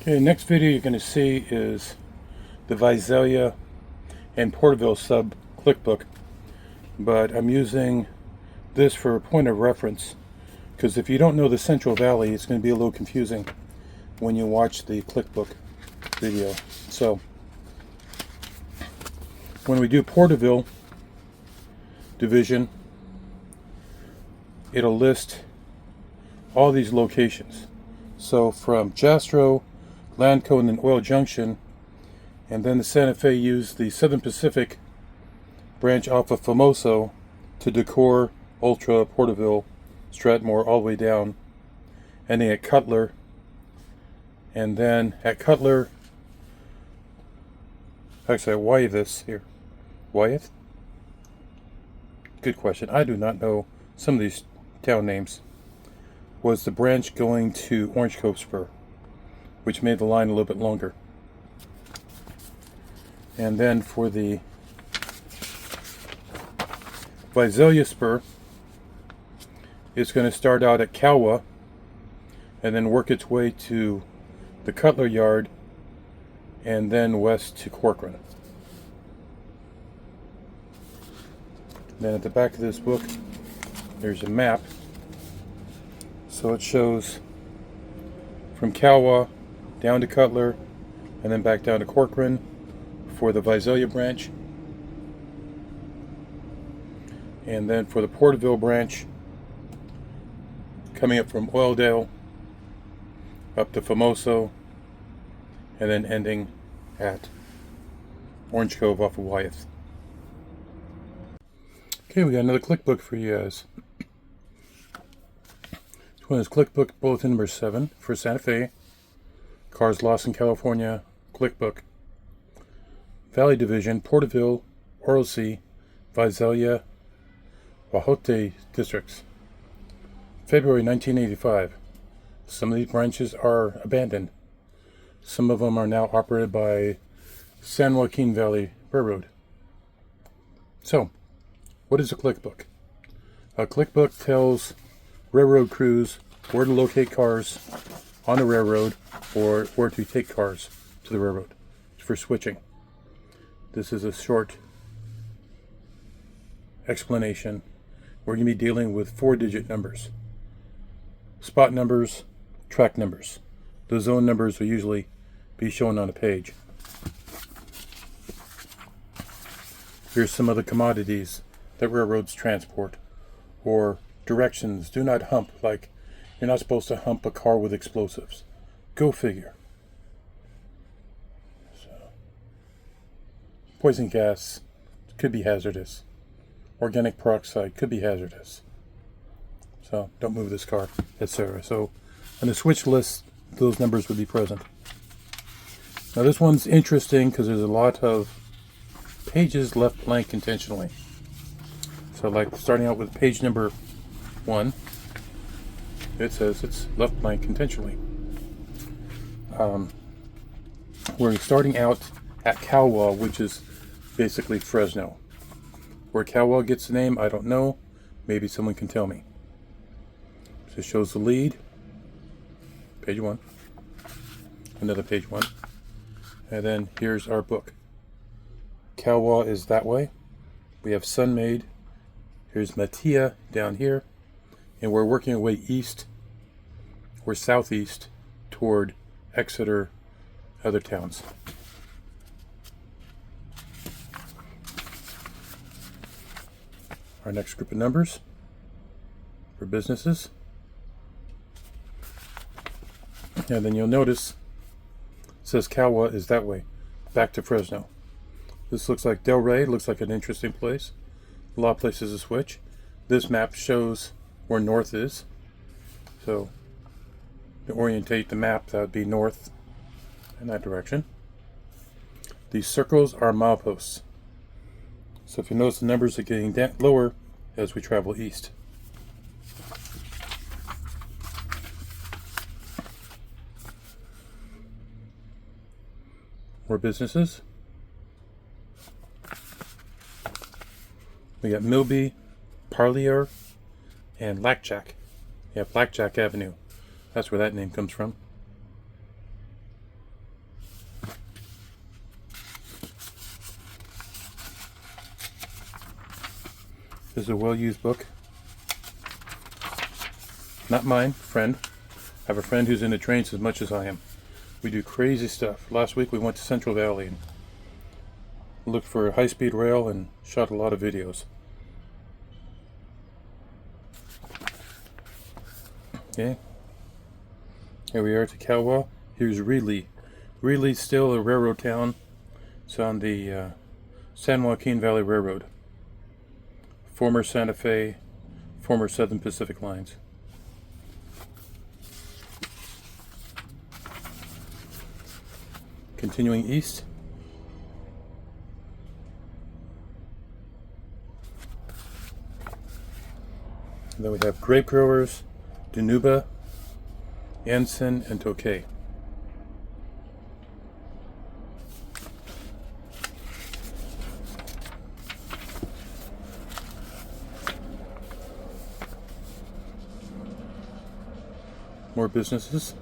Okay, next video you're going to see is the Visalia and Porterville sub clickbook, but I'm using this for a point of reference because if you don't know the Central Valley, it's going to be a little confusing when you watch the clickbook video. So when we do Porterville division, it'll list all these locations. So from Jastrow, Landco, and then Oil Junction, and then the Santa Fe used the Southern Pacific branch off of Famoso to Decorah, Ultra, Porterville, Stratmore, all the way down, ending at Cutler. And then at Cutler, actually at Wyeth here. Wyeth? Good question. I do not know some of these town names. Was the branch going to Orange Cove Spur, which made the line a little bit longer. And then for the Visalia Spur, it's going to start out at Calwa and then work its way to the Cutler Yard and then west to Corcoran. Then at the back of this book, there's a map. So it shows from Calwa down to Cutler and then back down to Corcoran for the Visalia branch. And then for the Porterville branch, coming up from Oildale up to Famoso and then ending at Orange Cove off of Wyeth. Okay, we got another clickbook for you guys. This one is clickbook bulletin number 7 for Santa Fe. Cars lost in California, clickbook. Valley Division, Porterville, Orosi, Visalia, Wahtoke districts. February 1985. Some of these branches are abandoned. Some of them are now operated by San Joaquin Valley Railroad. So, what is a clickbook? A clickbook tells railroad crews where to locate cars on the railroad or where to take cars to the railroad for switching. This is a short explanation. We're going to be dealing with 4-digit numbers. Spot numbers, track numbers. The zone numbers will usually be shown on a page. Here's some of the commodities that railroads transport, or directions. Do not hump, like you're not supposed to hump a car with explosives. Go figure. So, poison gas could be hazardous. Organic peroxide could be hazardous. So don't move this car, etc. So on the switch list, those numbers would be present. Now this one's interesting because there's a lot of pages left blank intentionally. So like starting out with page number 1, it says it's left blank intentionally. We're starting out at Calwa, which is basically Fresno. Where Calwa gets the name, I don't know. Maybe someone can tell me. So it shows the lead. Page 1. Another page 1. And then here's our book. Calwa is that way. We have Sunmaid. Here's Matia down here. And we're working our way east or southeast toward Exeter, other towns. Our next group of numbers for businesses. And then you'll notice it says Calwa is that way, back to Fresno. This looks like Delray, looks like an interesting place. A lot of places to switch. This map shows where north is. So to orientate the map, that would be north in that direction. These circles are mileposts. So if you notice, the numbers are getting lower as we travel east. More businesses. We got Milby, Parlier, and Lackjack. Yeah, Blackjack Avenue. That's where that name comes from. This is a well-used book. Not mine, friend. I have a friend who's into trains as much as I am. We do crazy stuff. Last week we went to Central Valley and looked for a high-speed rail and shot a lot of videos. Okay. Here we are to Calwa. Here's Reedley. Reedley's still a railroad town. It's on the San Joaquin Valley Railroad. Former Santa Fe, former Southern Pacific lines. Continuing east. And then we have grape growers, Dinuba, Anson, and Tokay. More businesses.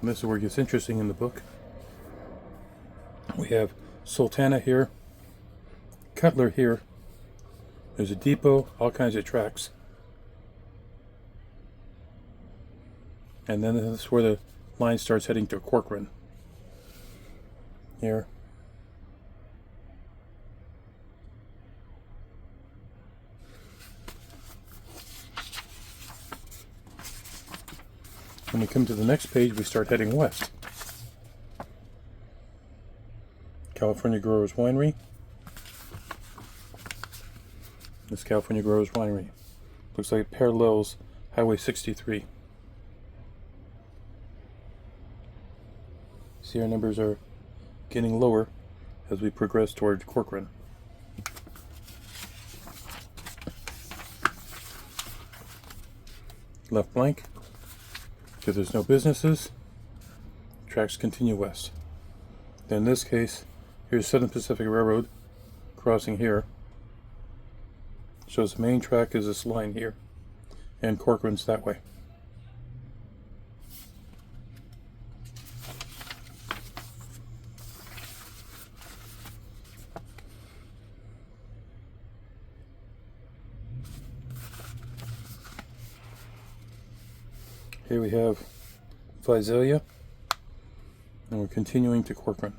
And this is where it gets interesting in the book. We have Sultana here, Cutler here. There's a depot, all kinds of tracks. And then this is where the line starts heading to Corcoran. Here. When we come to the next page, we start heading west. California Growers Winery. This California Growers Winery. Looks like it parallels Highway 63. See, our numbers are getting lower as we progress toward Corcoran. Left blank. Because there's no businesses, tracks continue west. Then in this case, here's Southern Pacific Railroad crossing here. Shows the main track is this line here, and Corcoran's that way. Here we have Visalia, and we're continuing to Corcoran.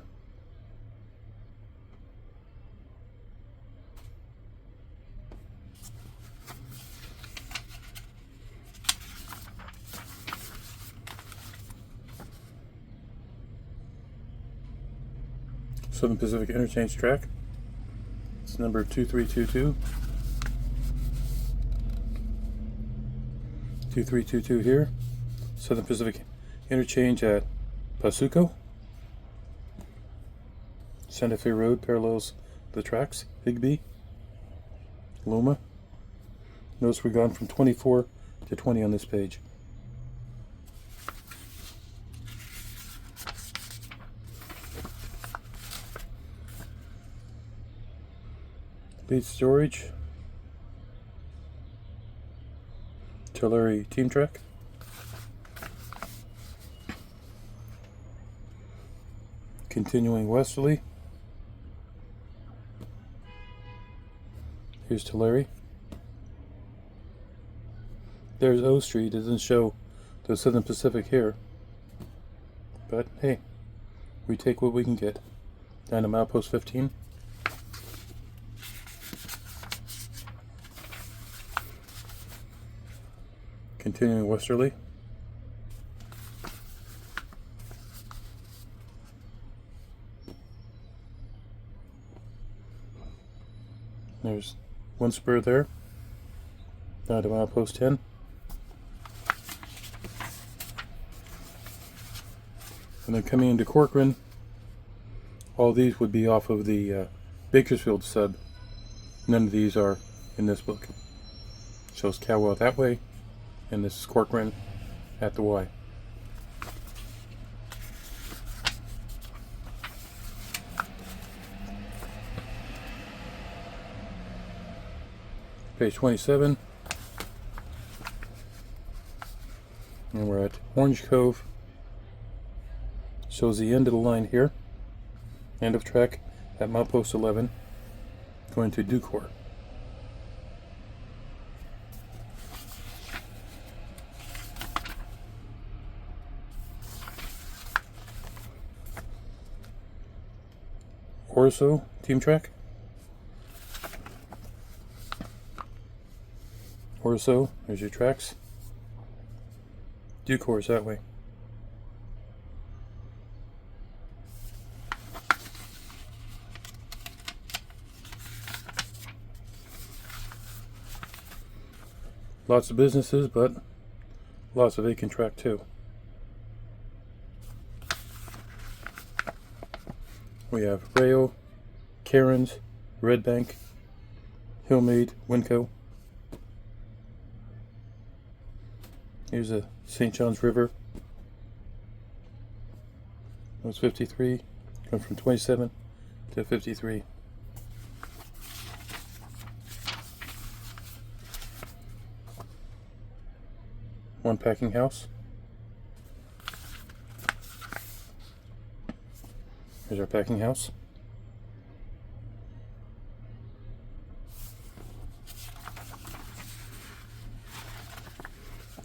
Southern Pacific Interchange track. It's number 2322. 2322 here. Southern Pacific Interchange at Pasuco. Santa Fe Road parallels the tracks. Higbee. Loma. Notice we've gone from 24 to 20 on this page. Lead storage. Tulare Team Track. Continuing westerly. Here's Tulare. There's O Street. It doesn't show the Southern Pacific here. But hey, we take what we can get. Down to milepost 15. Continuing westerly. There's one spur there. Down to milepost 10. And then coming into Corcoran, all these would be off of the Bakersfield sub. None of these are in this book. Shows Calwa that way, and this is Corcoran at the Y. Page 27. And we're at Orange Cove. Shows the end of the line here. End of track at milepost 11, going to Ducor. Orosi, team track. Orosi, there's your tracks. Ducor's that way. Lots of businesses, but lots of vacant track too. We have Rayo, Cairns, Red Bank, Hillmead, Winco. Here's a St. John's River. That was 53, going from 27 to 53. One packing house. Here's our packing house.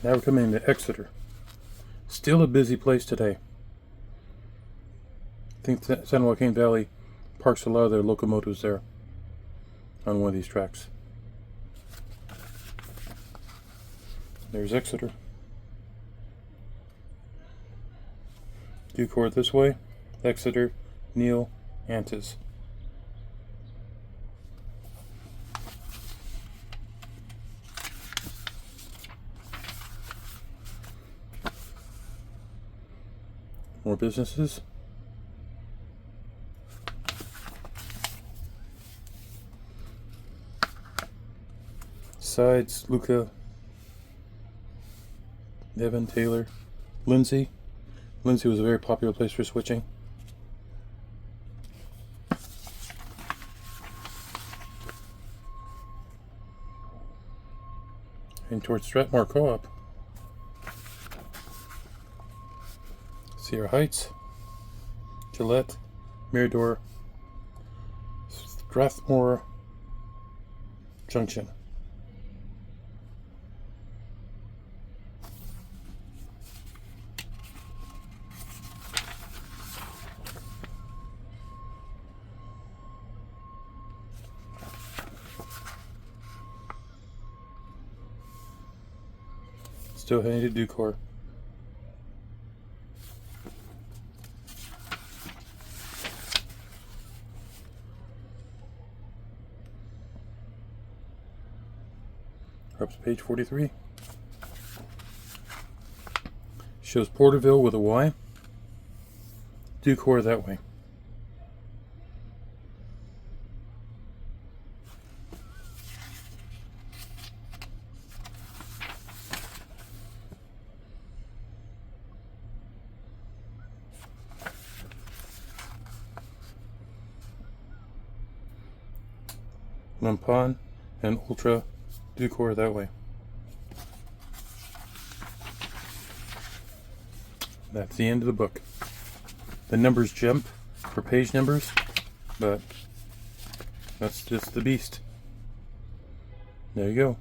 Now we're coming to Exeter. Still a busy place today. I think San Joaquin Valley parks a lot of their locomotives there on one of these tracks. There's Exeter. Ducor this way. Exeter, Neal, Antis. More businesses. Sides, Luca, Evan, Taylor, Lindsay. Lindsay was a very popular place for switching. And towards Strathmore Co-op. Sierra Heights, Gillette, Mirador, Strathmore Junction. Still heading to Ducor. Up to page 43. Shows Porterville with a Y. Ducor that way. Lampon and Ultra Ducor that way. That's the end of the book. The numbers jump for page numbers, but that's just the beast. There you go.